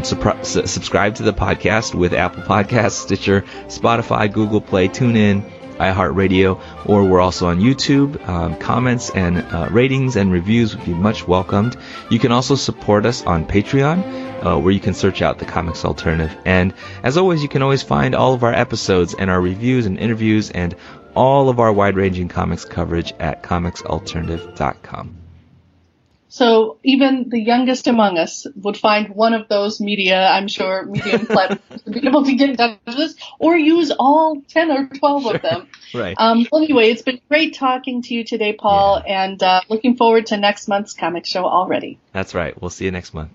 Subscribe to the podcast with Apple Podcasts, Stitcher, Spotify, Google Play, TuneIn, iHeartRadio, or we're also on YouTube. Comments and ratings and reviews would be much welcomed. You can also support us on Patreon, where you can search out the Comics Alternative. And as always, you can always find all of our episodes and our reviews and interviews and all of our wide-ranging comics coverage at comicsalternative.com. So even the youngest among us would find one of those medium platforms to be able to get in touch with us, or use all 10 or 12 of them. Right. Well, anyway, it's been great talking to you today, Paul, and looking forward to next month's comic show already. That's right. We'll see you next month.